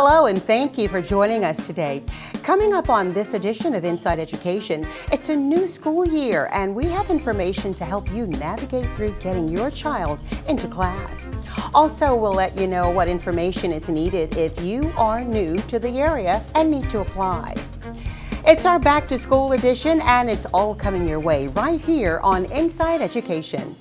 Hello, and thank you for joining us today. Coming up on this edition of Inside Education, it's a new school year, and we have information to help you navigate through getting your child into class. Also, we'll let you know what information is needed if you are new to the area and need to apply. It's our back to school edition, and it's all coming your way right here on Inside Education.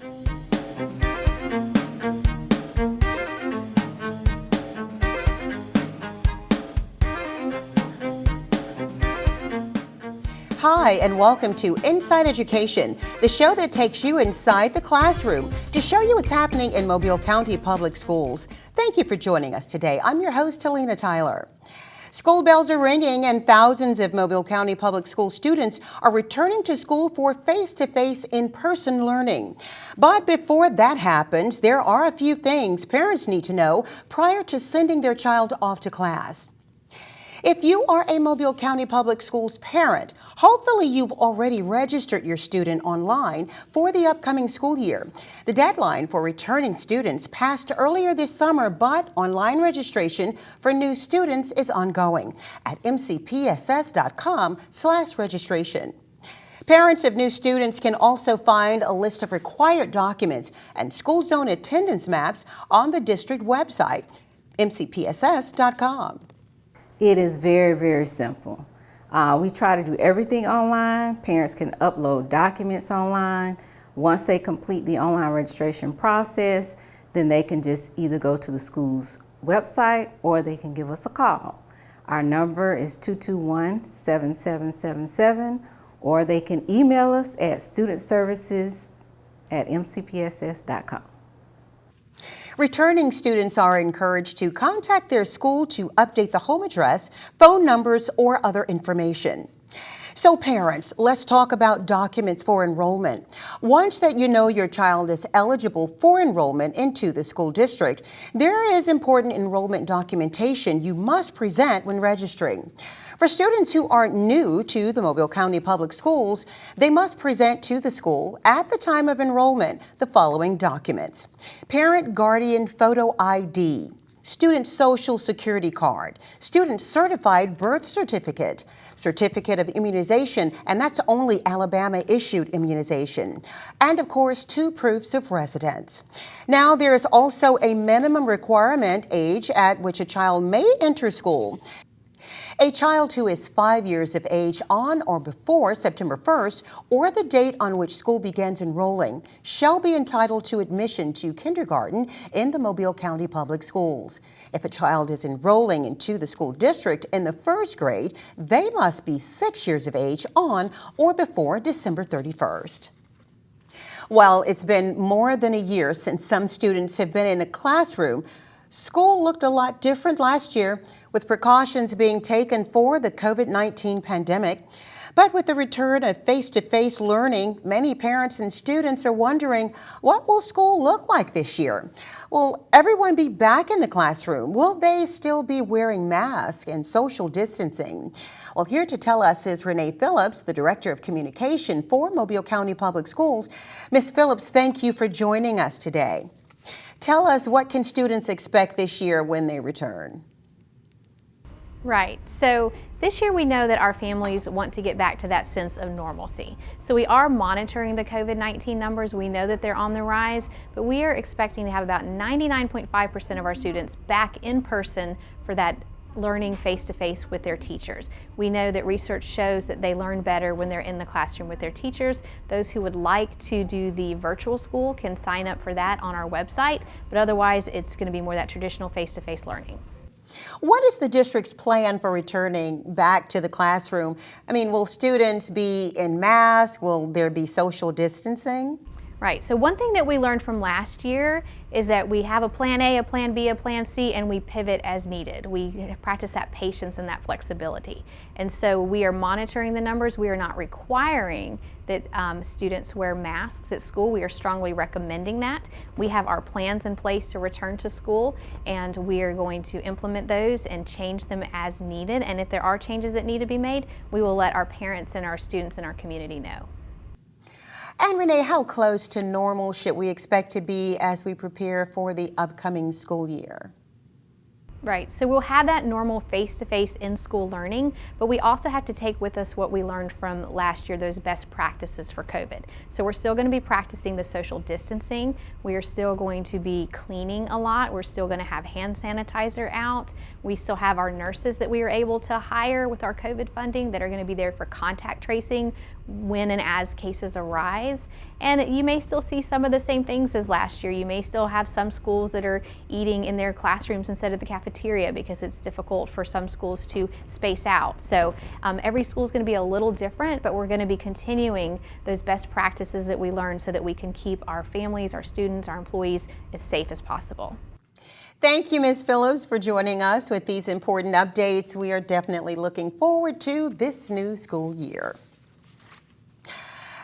Hi, and welcome to Inside Education, the show that takes you inside the classroom to show you what's happening in Mobile County Public Schools. Thank you for joining us today. I'm your host, Helena Tyler. School bells are ringing, and thousands of Mobile County Public School students are returning to school for face-to-face in-person learning. But before that happens, there are a few things parents need to know prior to sending their child off to class. If you are a Mobile County Public Schools parent, hopefully you've already registered your student online for the upcoming school year. The deadline for returning students passed earlier this summer, but online registration for new students is ongoing at mcpss.com/registration. Parents of new students can also find a list of required documents and school zone attendance maps on the district website, mcpss.com. It is very, very simple. We try to do everything online. Parents can upload documents online. Once they complete the online registration process, then they can just either go to the school's website or they can give us a call. Our number is 221-7777, or they can email us at studentservices@mcpss.com. Returning students are encouraged to contact their school to update the home address, phone numbers, or other information. So parents, let's talk about documents for enrollment. Once that you know your child is eligible for enrollment into the school district, there is important enrollment documentation you must present when registering. For students who are new to the Mobile County Public Schools, they must present to the school at the time of enrollment the following documents: parent guardian photo ID, student social security card, student certified birth certificate, certificate of immunization, and that's only Alabama issued immunization, and of course 2 proofs of residence. Now there is also a minimum requirement age at which a child may enter school. A child who is 5 years of age on or before September 1st or the date on which school begins enrolling shall be entitled to admission to kindergarten in the Mobile County Public Schools. If a child is enrolling into the school district in the 1st grade, they must be 6 years of age on or before December 31st. While it's been more than a year since some students have been in a classroom, school looked a lot different last year, with precautions being taken for the COVID-19 pandemic. But with the return of face-to-face learning, many parents and students are wondering, what will school look like this year? Will everyone be back in the classroom? Will they still be wearing masks and social distancing? Well, here to tell us is Renee Phillips, the Director of Communication for Mobile County Public Schools. Ms. Phillips, thank you for joining us today. Tell us, what can students expect this year when they return? Right. So this year we know that our families want to get back to that sense of normalcy. So we are monitoring the COVID-19 numbers. We know that they're on the rise, but we are expecting to have about 99.5% of our students back in person for that learning face-to-face with their teachers. We know that research shows that they learn better when they're in the classroom with their teachers. Those who would like to do the virtual school can sign up for that on our website, but otherwise it's going to be more that traditional face-to-face learning. What is the district's plan for returning back to the classroom? I mean, will students be in masks? Will there be social distancing? Right, so one thing that we learned from last year is that we have a plan A, a plan B, a plan C, and we pivot as needed. We practice that patience and that flexibility. And so we are monitoring the numbers. We are not requiring that students wear masks at school. We are strongly recommending that. We have our plans in place to return to school, and we are going to implement those and change them as needed. And if there are changes that need to be made, we will let our parents and our students and our community know. And Renee, how close to normal should we expect to be as we prepare for the upcoming school year? Right, so we'll have that normal face-to-face in-school learning, but we also have to take with us what we learned from last year, those best practices for COVID. So we're still going to be practicing the social distancing. We are still going to be cleaning a lot. We're still going to have hand sanitizer out. We still have our nurses that we are able to hire with our COVID funding that are going to be there for contact tracing when and as cases arise. And you may still see some of the same things as last year. You may still have some schools that are eating in their classrooms instead of the cafeteria because it's difficult for some schools to space out. So every school is going to be a little different, but we're going to be continuing those best practices that we learned so that we can keep our families, our students, our employees as safe as possible. Thank you, Ms. Phillips, for joining us with these important updates. We are definitely looking forward to this new school year.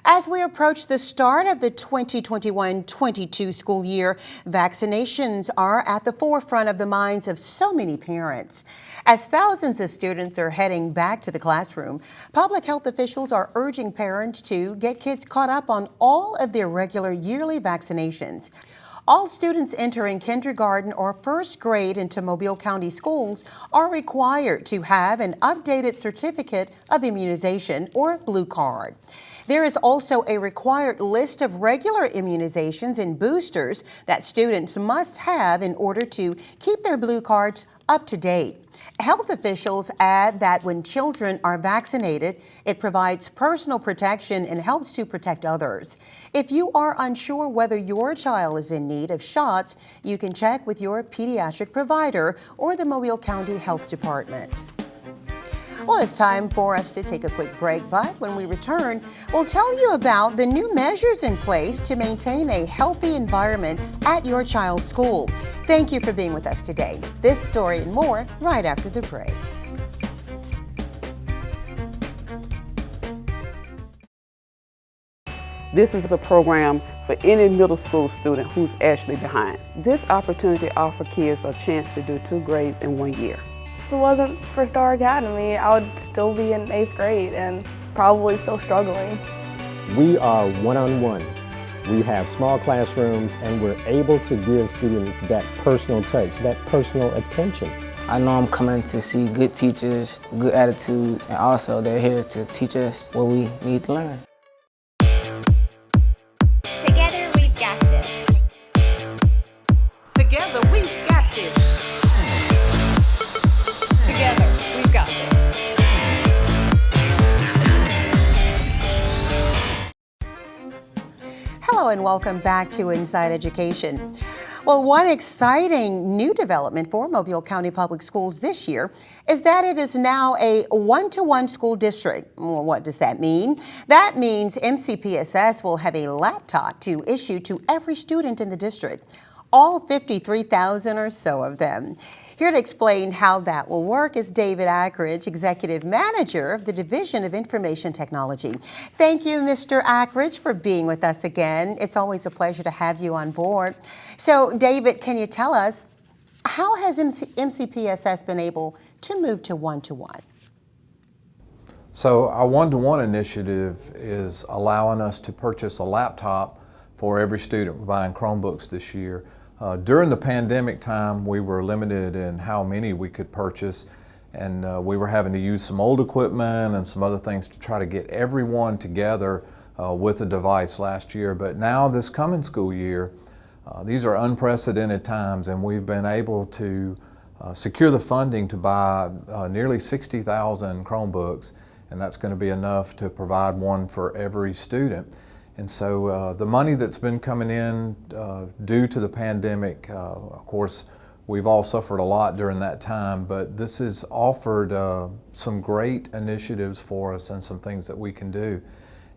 As we approach the start of the 2021-22 school year, vaccinations are at the forefront of the minds of so many parents. As thousands of students are heading back to the classroom, public health officials are urging parents to get kids caught up on all of their regular yearly vaccinations. All students entering kindergarten or first grade into Mobile County schools are required to have an updated certificate of immunization or blue card. There is also a required list of regular immunizations and boosters that students must have in order to keep their blue cards up to date. Health officials add that when children are vaccinated, it provides personal protection and helps to protect others. If you are unsure whether your child is in need of shots, you can check with your pediatric provider or the Mobile County Health Department. Well, it's time for us to take a quick break, but when we return, we'll tell you about the new measures in place to maintain a healthy environment at your child's school. Thank you for being with us today. This story and more right after the break. This is a program for any middle school student who's actually behind. This opportunity offers kids a chance to do 2 grades in 1 year. If it wasn't for Star Academy, I would still be in 8th grade and probably still struggling. We are one-on-one. We have small classrooms and we're able to give students that personal touch, that personal attention. I know I'm coming to see good teachers, good attitude, and also they're here to teach us what we need to learn. Together we've got this. Together we've got this. Together we've got this. Hello and welcome back to Inside Education. Well, one exciting new development for Mobile County Public Schools this year is that it is now a one-to-one school district. Well, what does that mean? That means MCPSS will have a laptop to issue to every student in the district, all 53,000 or so of them. Here to explain how that will work is David Ackridge, Executive Manager of the Division of Information Technology. Thank you, Mr. Ackridge, for being with us again. It's always a pleasure to have you on board. So, David, can you tell us, how has MCPSS been able to move to one-to-one? So our one-to-one initiative is allowing us to purchase a laptop for every student. We're buying Chromebooks this year. During the pandemic time, we were limited in how many we could purchase, and we were having to use some old equipment and some other things to try to get everyone together with a device last year. But now this coming school year, these are unprecedented times, and we've been able to secure the funding to buy nearly 60,000 Chromebooks, and that's going to be enough to provide one for every student. And so the money that's been coming in due to the pandemic, of course, we've all suffered a lot during that time, but this has offered some great initiatives for us and some things that we can do.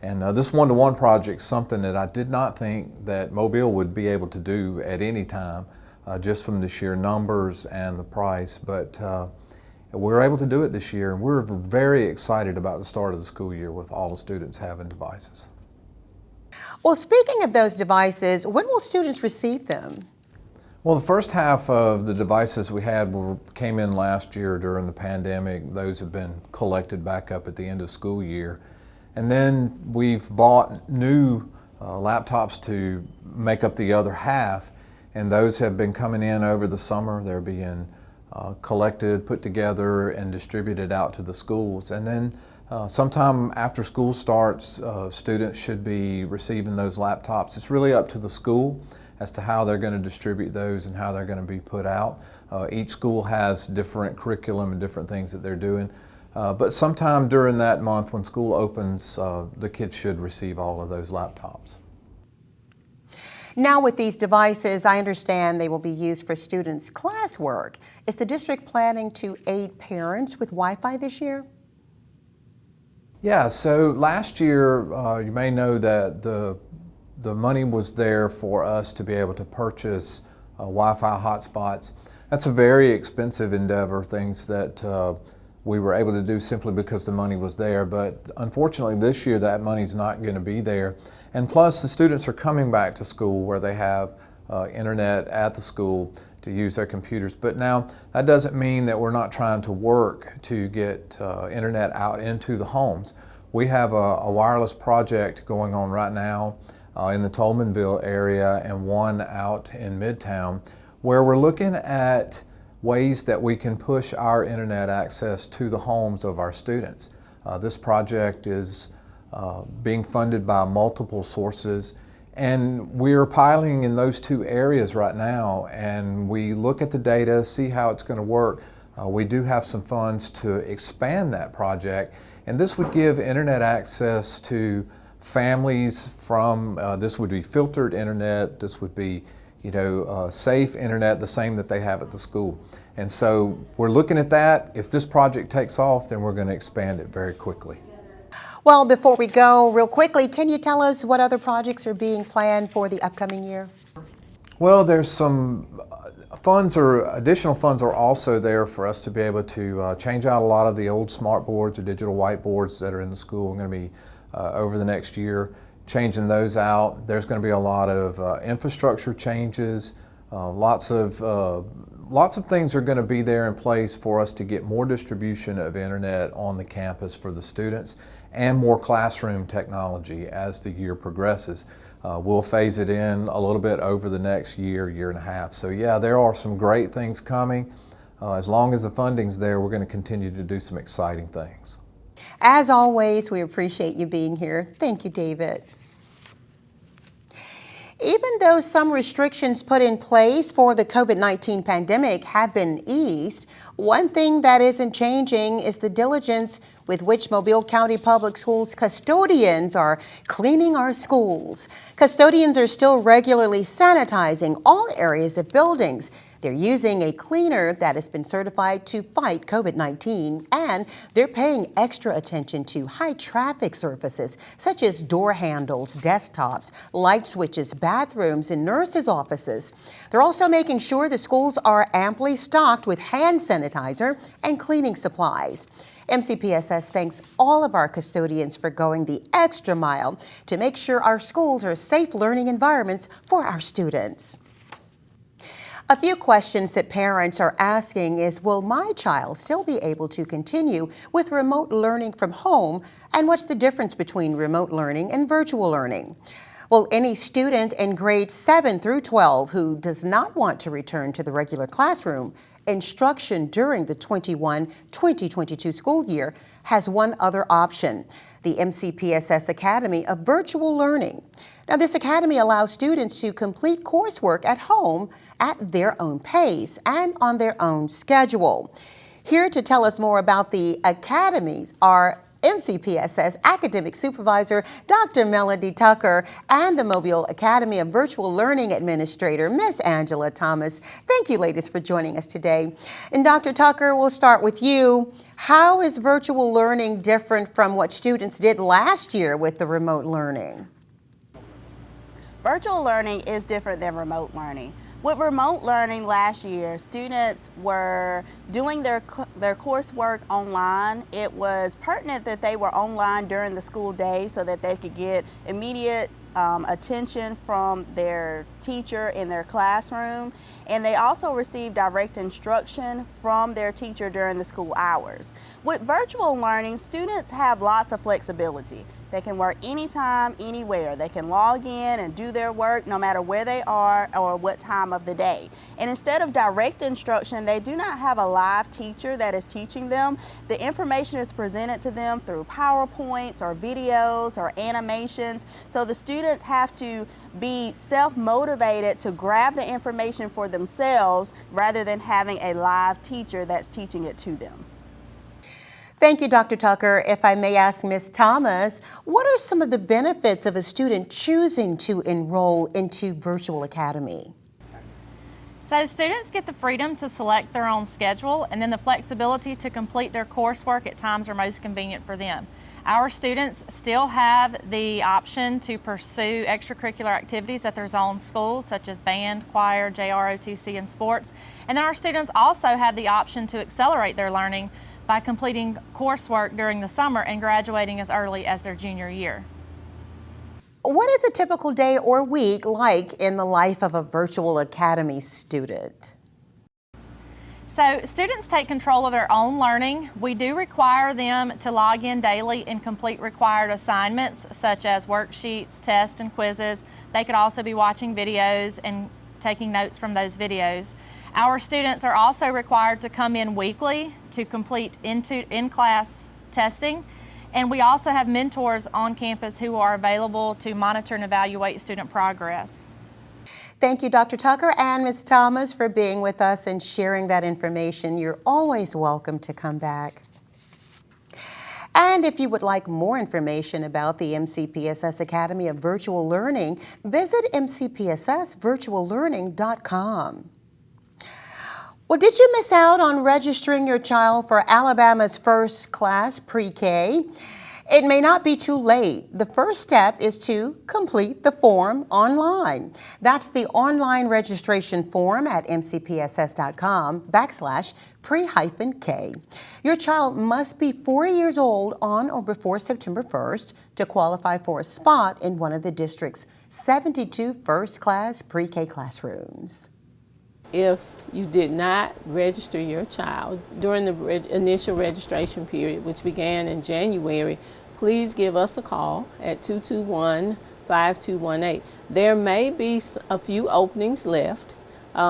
And this one-to-one project is something that I did not think that Mobile would be able to do at any time, just from the sheer numbers and the price. But we're able to do it this year, and we're very excited about the start of the school year with all the students having devices. Well, speaking of those devices, when will students receive them? Well, the first half of the devices we had came in last year during the pandemic. Those have been collected back up at the end of school year. And then we've bought new laptops to make up the other half, and those have been coming in over the summer. They're being collected, put together, and distributed out to the schools. And then sometime after school starts, students should be receiving those laptops. It's really up to the school as to how they're going to distribute those and how they're going to be put out. Each school has different curriculum and different things that they're doing. But sometime during that month when school opens, the kids should receive all of those laptops. Now with these devices, I understand they will be used for students' classwork. Is the district planning to aid parents with Wi-Fi this year? Yeah, so last year you may know that the money was there for us to be able to purchase Wi-Fi hotspots. That's a very expensive endeavor, things that we were able to do simply because the money was there, but unfortunately this year that money's not going to be there. And plus the students are coming back to school where they have internet at the school to use their computers. But now that doesn't mean that we're not trying to work to get internet out into the homes. We have a wireless project going on right now in the Tolmanville area and one out in Midtown where we're looking at ways that we can push our internet access to the homes of our students. This project is being funded by multiple sources, and we're piloting in those two areas right now, and we look at the data, see how it's going to work. We do have some funds to expand that project, and this would give internet access to families from, this would be filtered internet, this would be safe internet, the same that they have at the school. And so we're looking at that. If this project takes off, then we're going to expand it very quickly. Well, before we go, real quickly, can you tell us what other projects are being planned for the upcoming year? Well, there's some funds or additional funds are also there for us to be able to change out a lot of the old smart boards or digital whiteboards that are in the school. We're going to be over the next year changing those out. There's going to be a lot of infrastructure changes, lots of things are going to be there in place for us to get more distribution of internet on the campus for the students and more classroom technology as the year progresses. We'll phase it in a little bit over the next year, year and a half. So yeah, there are some great things coming. As long as the funding's there, we're going to continue to do some exciting things. As always, we appreciate you being here. Thank you, David. Even though some restrictions put in place for the COVID-19 pandemic have been eased, one thing that isn't changing is the diligence with which Mobile County Public Schools custodians are cleaning our schools. Custodians are still regularly sanitizing all areas of buildings. They're using a cleaner that has been certified to fight COVID-19, and they're paying extra attention to high traffic surfaces such as door handles, desktops, light switches, bathrooms, and nurses' offices. They're also making sure the schools are amply stocked with hand sanitizer and cleaning supplies. MCPSS thanks all of our custodians for going the extra mile to make sure our schools are safe learning environments for our students. A few questions that parents are asking is, will my child still be able to continue with remote learning from home? And what's the difference between remote learning and virtual learning? Well, any student in grades 7 through 12 who does not want to return to the regular classroom instruction during the 21-2022 school year has one other option, the MCPSS Academy of Virtual Learning. Now, this academy allows students to complete coursework at home at their own pace and on their own schedule. Here to tell us more about the academies are MCPSS Academic Supervisor Dr. Melody Tucker and the Mobile Academy of Virtual Learning Administrator, Miss Angela Thomas. Thank you, ladies, for joining us today. And Dr. Tucker, we'll start with you. How is virtual learning different from what students did last year with the remote learning? Virtual learning is different than remote learning. With remote learning last year, students were doing their coursework online. It was pertinent that they were online during the school day so that they could get immediate attention from their teacher in their classroom, and they also received direct instruction from their teacher during the school hours. With virtual learning, students have lots of flexibility. They can work anytime, anywhere. They can log in and do their work no matter where they are or what time of the day. And instead of direct instruction, they do not have a live teacher that is teaching them. The information is presented to them through PowerPoints or videos or animations. So the students have to be self-motivated to grab the information for themselves rather than having a live teacher that's teaching it to them. Thank you, Dr. Tucker. If I may ask Ms. Thomas, what are some of the benefits of a student choosing to enroll into Virtual Academy? So students get the freedom to select their own schedule and then the flexibility to complete their coursework at times are most convenient for them. Our students still have the option to pursue extracurricular activities at their zone schools, such as band, choir, JROTC, and sports. And then our students also have the option to accelerate their learning by completing coursework during the summer and graduating as early as their junior year. What is a typical day or week like in the life of a Virtual Academy student? So students take control of their own learning. We do require them to log in daily and complete required assignments such as worksheets, tests, and quizzes. They could also be watching videos and taking notes from those videos. Our students are also required to come in weekly to complete in-class testing, and we also have mentors on campus who are available to monitor and evaluate student progress. Thank you, Dr. Tucker and Ms. Thomas, for being with us and sharing that information. You're always welcome to come back. And if you would like more information about the MCPSS Academy of Virtual Learning, visit mcpssvirtuallearning.com. Well, did you miss out on registering your child for Alabama's first class pre-K? It may not be too late. The first step is to complete the form online. That's the online registration form at mcpss.com/pre-K. Your child must be 4 years old on or before September 1st to qualify for a spot in one of the district's 72 first-class pre-K classrooms. If you did not register your child during the initial registration period, which began in January, please give us a call at 221-5218. There may be a few openings left.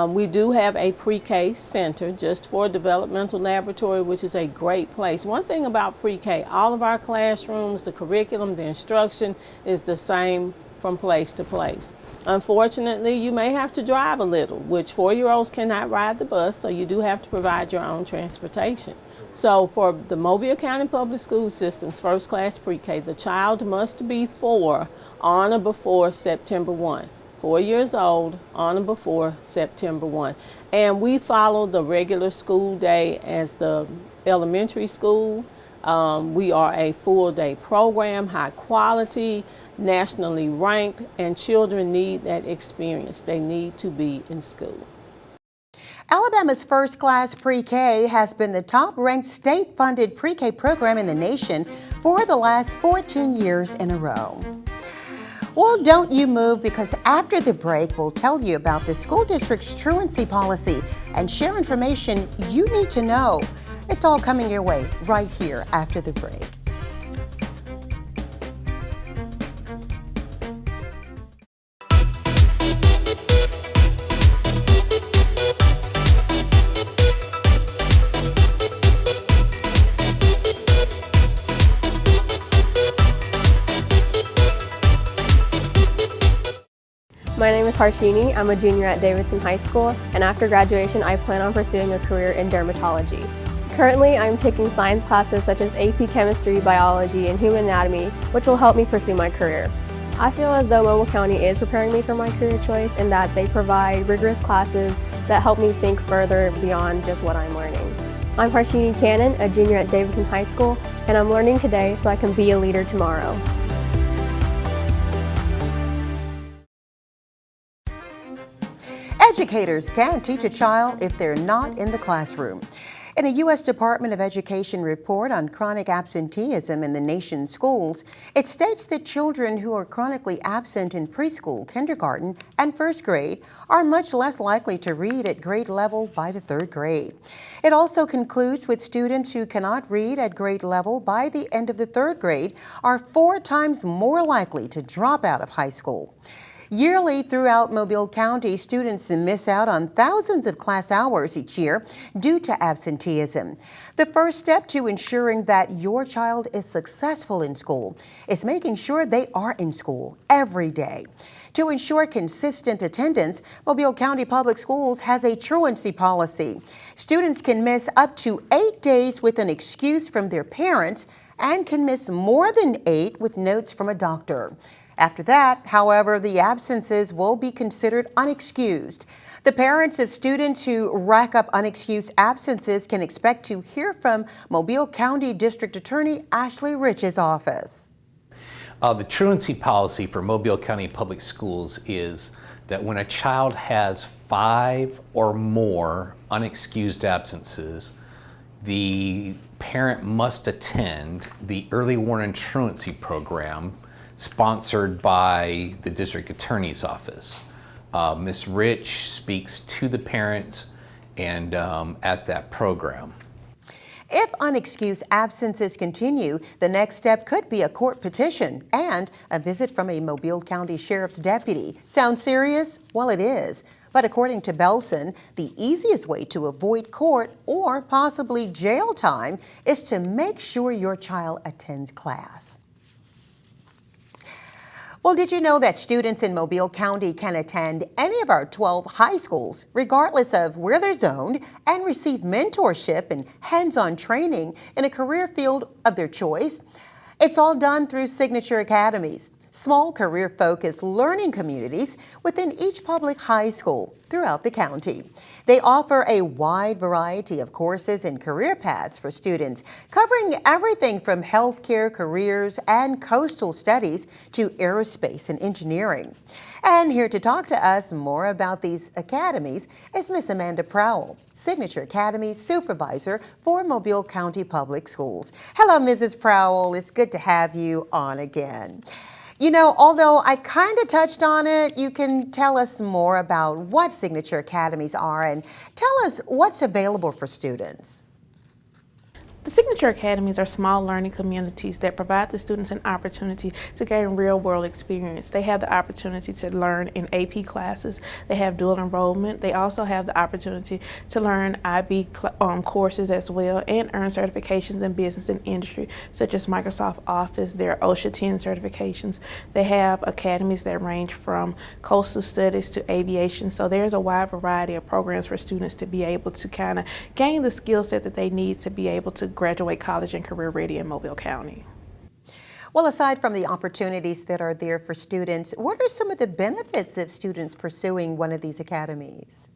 We do have a pre-K center just for developmental laboratory, which is a great place. One thing about pre-K, all of our classrooms, the curriculum, the instruction is the same from place to place. Unfortunately, you may have to drive a little, which 4-year-olds cannot ride the bus, so you do have to provide your own transportation. So for the Mobile County Public School System's first class pre-K, the child must be 4 on or before September 1. 4 years old on or before September 1. And we follow the regular school day as the elementary school. We are a full day program, high quality, nationally ranked, and children need that experience. They need to be in school. Alabama's first class pre-K has been the top-ranked state-funded pre-K program in the nation for the last 14 years in a row. Well, don't you move, because after the break, we'll tell you about the school district's truancy policy and share information you need to know. It's all coming your way right here after the break. My name is Harshini. I'm a junior at Davidson High School, and after graduation I plan on pursuing a career in dermatology. Currently, I'm taking science classes such as AP Chemistry, Biology, and Human Anatomy, which will help me pursue my career. I feel as though Mobile County is preparing me for my career choice in that they provide rigorous classes that help me think further beyond just what I'm learning. I'm Harshini Cannon, a junior at Davidson High School, and I'm learning today so I can be a leader tomorrow. Educators can teach a child if they're not in the classroom. In a U.S. Department of Education report on chronic absenteeism in the nation's schools, it states that children who are chronically absent in preschool, kindergarten, and first grade are much less likely to read at grade level by the third grade. It also concludes with students who cannot read at grade level by the end of the third grade are 4 times more likely to drop out of high school. Yearly throughout Mobile County, students miss out on thousands of class hours each year due to absenteeism. The first step to ensuring that your child is successful in school is making sure they are in school every day. To ensure consistent attendance, Mobile County Public Schools has a truancy policy. Students can miss up to 8 days with an excuse from their parents and can miss more than 8 with notes from a doctor. After that, however, the absences will be considered unexcused. The parents of students who rack up unexcused absences can expect to hear from Mobile County District Attorney Ashley Rich's office. The truancy policy for Mobile County Public Schools is that when a child has 5 or more unexcused absences, the parent must attend the Early Warning Truancy Program sponsored by the District Attorney's Office. Ms. Rich speaks to the parents and at that program. If unexcused absences continue, the next step could be a court petition and a visit from a Mobile County Sheriff's deputy. Sounds serious? Well, it is. But according to Belson, the easiest way to avoid court or possibly jail time is to make sure your child attends class. Well, did you know that students in Mobile County can attend any of our 12 high schools, regardless of where they're zoned, and receive mentorship and hands-on training in a career field of their choice? It's all done through Signature Academies, small career-focused learning communities within each public high school throughout the county. They offer a wide variety of courses and career paths for students, covering everything from healthcare careers and coastal studies to aerospace and engineering. And here to talk to us more about these academies is Miss Amanda Prowell, Signature Academy Supervisor for Mobile County Public Schools. Hello, Mrs. Prowell. It's good to have you on again. You know, although I kind of touched on it, you can tell us more about what Signature Academies are and tell us what's available for students. The Signature Academies are small learning communities that provide the students an opportunity to gain real-world experience. They have the opportunity to learn in AP classes. They have dual enrollment. They also have the opportunity to learn IB courses as well and earn certifications in business and industry, such as Microsoft Office, their OSHA 10 certifications. They have academies that range from coastal studies to aviation. So there's a wide variety of programs for students to be able to kind of gain the skill set that they need to be able to graduate college and career ready in Mobile County. Well, aside from the opportunities that are there for students, what are some of the benefits of students pursuing one of these academies?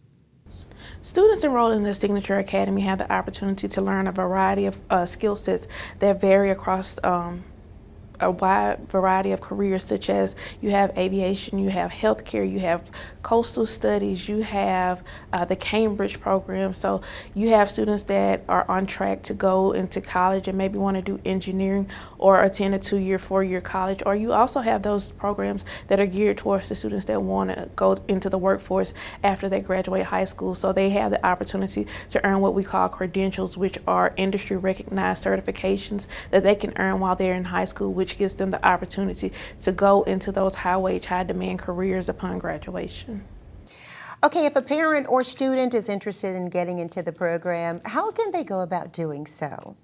Students enrolled in the Signature Academy have the opportunity to learn a variety of skill sets that vary across a wide variety of careers, such as you have aviation, you have healthcare, you have coastal studies, you have the Cambridge program. So you have students that are on track to go into college and maybe want to do engineering or attend a 2-year, 4-year college. Or you also have those programs that are geared towards the students that want to go into the workforce after they graduate high school. So they have the opportunity to earn what we call credentials, which are industry recognized certifications that they can earn while they're in high school, which gives them the opportunity to go into those high-wage, high-demand careers upon graduation. Okay, if a parent or student is interested in getting into the program, how can they go about doing so?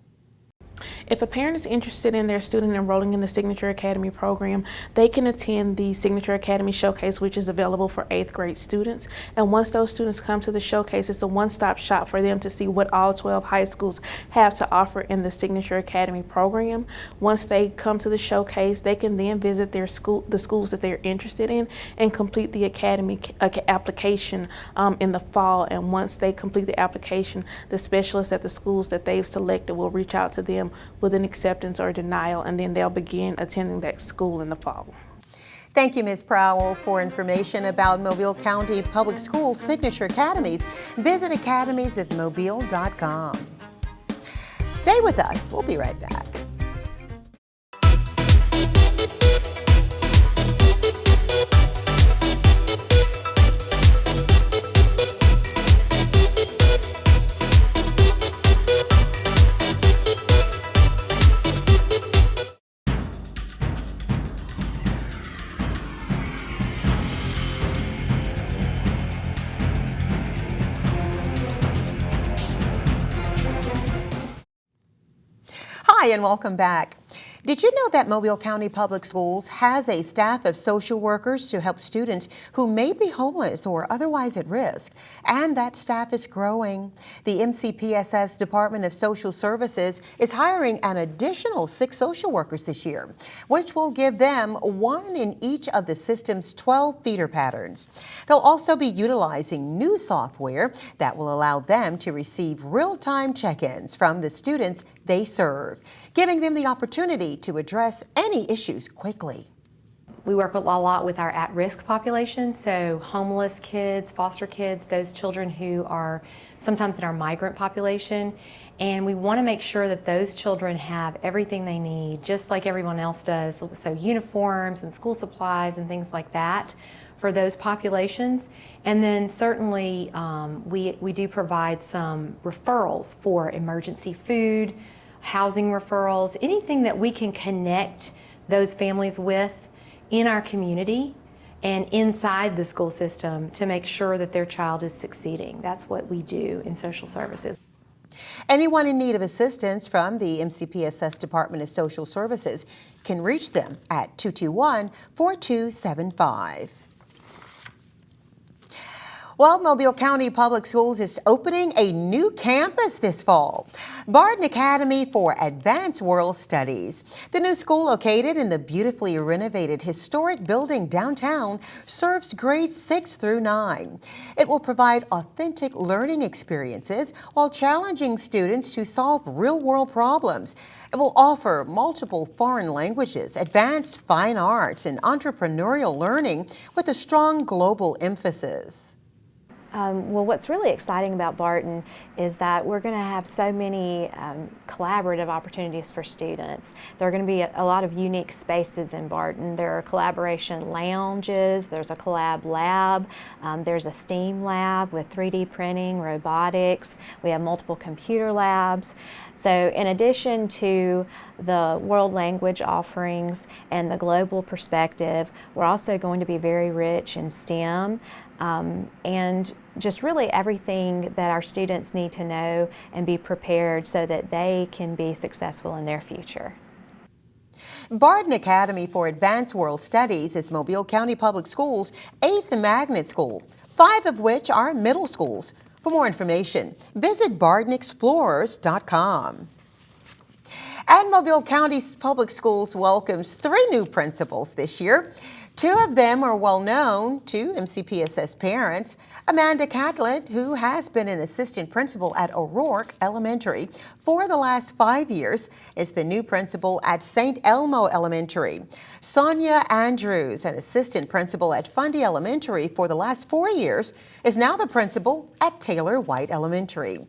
If a parent is interested in their student enrolling in the Signature Academy program, they can attend the Signature Academy Showcase, which is available for 8th grade students. And once those students come to the showcase, it's a one-stop shop for them to see what all 12 high schools have to offer in the Signature Academy program. Once they come to the showcase, they can then visit their school, the schools that they're interested in, and complete the academy application in the fall. And once they complete the application, the specialists at the schools that they've selected will reach out to them with an acceptance or denial, and then they'll begin attending that school in the fall. Thank you, Ms. Prowell. For information about Mobile County Public Schools Signature Academies, visit academiesofmobile.com. Stay with us. We'll be right back. Hi, and welcome back. Did you know that Mobile County Public Schools has a staff of social workers to help students who may be homeless or otherwise at risk? And that staff is growing. The MCPSS Department of Social Services is hiring an additional 6 social workers this year, which will give them 1 in each of the system's 12 feeder patterns. They'll also be utilizing new software that will allow them to receive real-time check-ins from the students they serve, giving them the opportunity to address any issues quickly. We work a lot with our at-risk population, so homeless kids, foster kids, those children who are sometimes in our migrant population, and we want to make sure that those children have everything they need, just like everyone else does, so uniforms and school supplies and things like that for those populations. And then certainly we do provide some referrals for emergency food, housing referrals, anything that we can connect those families with in our community and inside the school system to make sure that their child is succeeding. That's what we do in social services. Anyone in need of assistance from the MCPSS Department of Social Services can reach them at 221-4275. Well, Mobile County Public Schools is opening a new campus this fall, Barton Academy for Advanced World Studies. The new school, located in the beautifully renovated historic building downtown, serves grades 6 through 9. It will provide authentic learning experiences while challenging students to solve real-world problems. It will offer multiple foreign languages, advanced fine arts, and entrepreneurial learning with a strong global emphasis. Well, what's really exciting about Barton is that we're going to have so many collaborative opportunities for students. There are going to be a lot of unique spaces in Barton. There are collaboration lounges, there's a collab lab, there's a STEAM lab with 3D printing, robotics. We have multiple computer labs. So in addition to the world language offerings and the global perspective, we're also going to be very rich in STEM. And just really everything that our students need to know and be prepared so that they can be successful in their future. Barton Academy for Advanced World Studies is Mobile County Public Schools' 8th magnet school, 5 of which are middle schools. For more information, visit bartonexplorers.com. And Mobile County Public Schools welcomes 3 new principals this year. 2 of them are well known to MCPSS parents. Amanda Catlett, who has been an assistant principal at O'Rourke Elementary for the last 5 years, is the new principal at St. Elmo Elementary. Sonia Andrews, an assistant principal at Fundy Elementary for the last 4 years, is now the principal at Taylor White Elementary.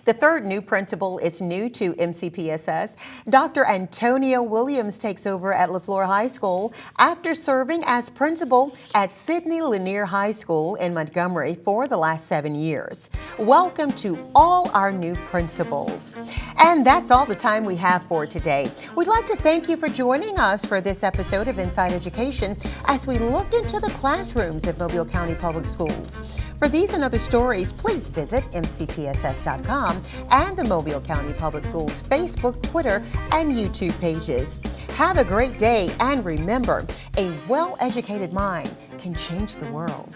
The 3rd new principal is new to MCPSS. Dr. Antonio Williams takes over at LaFleur High School after serving as principal at Sidney Lanier High School in Montgomery for the last 7 years. Welcome to all our new principals. And that's all the time we have for today. We'd like to thank you for joining us for this episode of Inside Education as we looked into the classrooms of Mobile County Public Schools. For these and other stories, please visit mcpss.com and the Mobile County Public Schools Facebook, Twitter, and YouTube pages. Have a great day, and remember, a well-educated mind can change the world.